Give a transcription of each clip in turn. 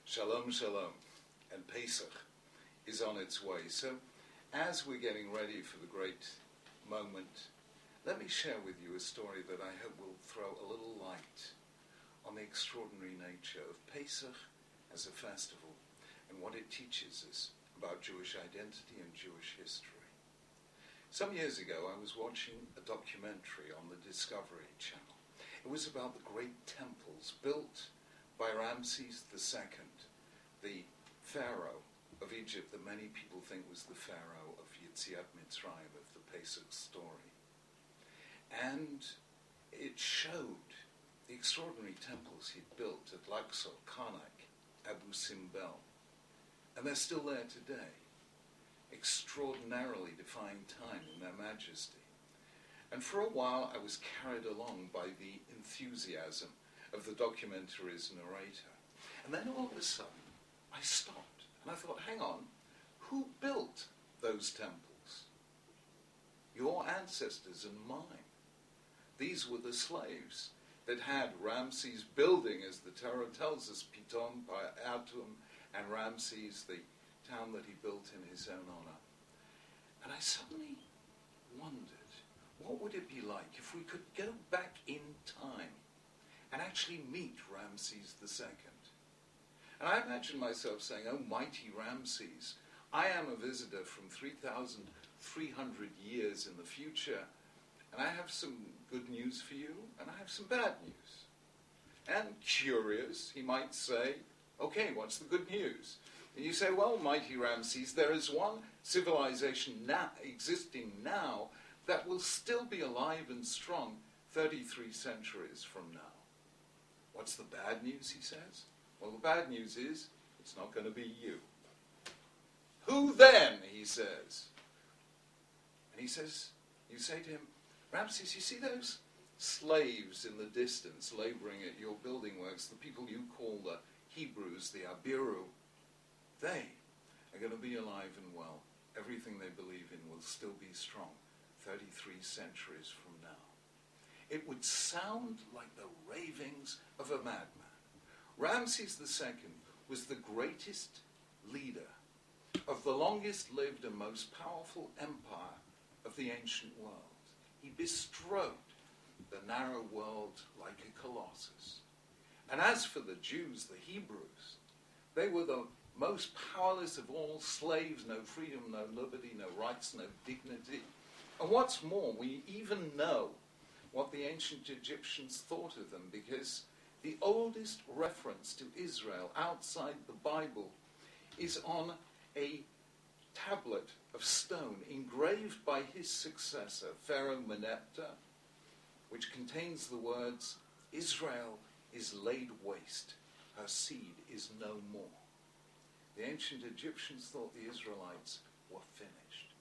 Shalom, shalom, and Pesach is on its way. So, as we're getting ready for the great moment, let me share with you a story that I hope will throw a little light on the extraordinary nature of Pesach as a festival and what it teaches us about Jewish identity and Jewish history. Some years ago, I was watching a documentary on the Discovery Channel. It was about the great temples built by Ramses II, the pharaoh of Egypt that many people think was the pharaoh of Yetziat Mitzrayim, of the Pesach story. And it showed the extraordinary temples he'd built at Luxor, Karnak, Abu Simbel. And they're still there today, extraordinarily defying time in their majesty. And for a while I was carried along by the enthusiasm of the documentary's narrator. And then all of a sudden, I stopped and I thought, hang on, who built those temples? Your ancestors and mine. These were the slaves that had Ramses building, as the Torah tells us, Pitom, Atum, and Ramses, the town that he built in his own honor. And I suddenly wondered, what would it be like if we could go back in time and actually meet Ramses II? And I imagine myself saying, oh, mighty Ramses, I am a visitor from 3,300 years in the future, and I have some good news for you, and I have some bad news. And curious, he might say, okay, what's the good news? And you say, well, mighty Ramses, there is one civilization now, existing now that will still be alive and strong 33 centuries from now. What's the bad news, he says? Well, the bad news is, it's not going to be you. Who then, he says? And he says, you say to him, Ramses, you see those slaves in the distance laboring at your building works, the people you call the Hebrews, the Abiru, they are going to be alive and well. Everything they believe in will still be strong 33 centuries from now. It would sound like the ravings of a madman. Ramses II was the greatest leader of the longest-lived and most powerful empire of the ancient world. He bestrode the narrow world like a colossus. And as for the Jews, the Hebrews, they were the most powerless of all, slaves, no freedom, no liberty, no rights, no dignity. And what's more, we even know what the ancient Egyptians thought of them, because the oldest reference to Israel outside the Bible is on a tablet of stone engraved by his successor, Pharaoh Meneptah, which contains the words, Israel is laid waste, her seed is no more. The ancient Egyptians thought the Israelites were finished.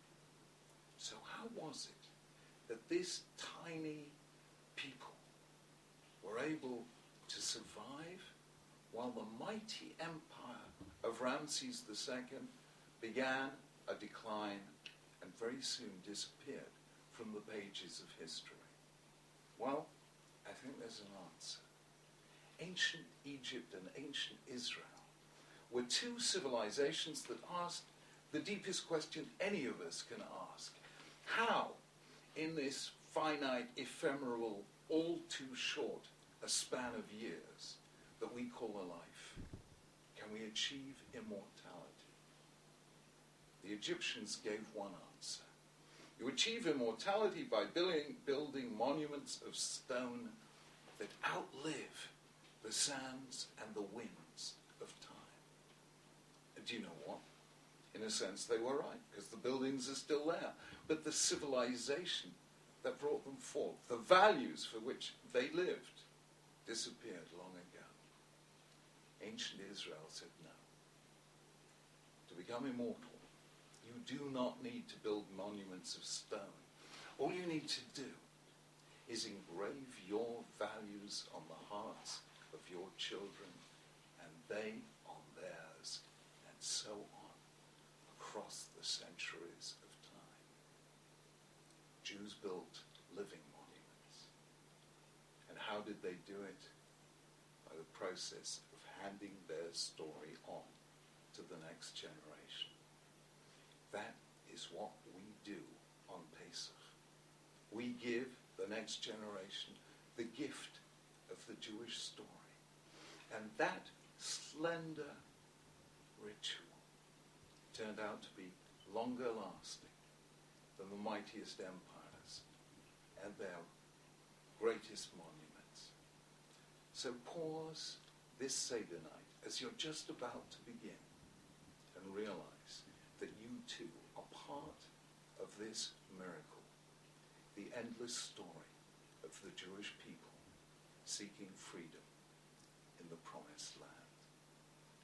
So how was it that this tiny people were able to survive while the mighty empire of Ramses II began a decline and very soon disappeared from the pages of history? Well, I think there's an answer. Ancient Egypt and ancient Israel were two civilizations that asked the deepest question any of us can ask. How, in this finite, ephemeral, all too short a span of years that we call a life, can we achieve immortality? The Egyptians gave one answer. You achieve immortality by building monuments of stone that outlive the sands and the winds of time. And do you know what? In a sense, they were right, because the buildings are still there. But the civilization that brought them forth, the values for which they lived, disappeared long ago. Ancient Israel said no. To become immortal, you do not need to build monuments of stone. All you need to do is engrave your values on the hearts of your children, and they on theirs, and so on, across the centuries of time. Jews built living monuments. And how did they do it? By by the process of handing their story on to the next generation. That is what we do on Pesach. We give the next generation the gift of the Jewish story. And that slender ritual turned out to be longer lasting than the mightiest empires and their greatest monuments. So pause this Seder night as you're just about to begin and realize that you too are part of this miracle, the endless story of the Jewish people seeking freedom in the Promised Land.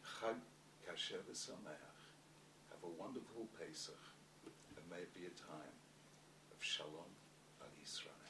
Chag Kasher v'Sameach. Have a wonderful Pesach, and may it be a time of Shalom al Yisrael.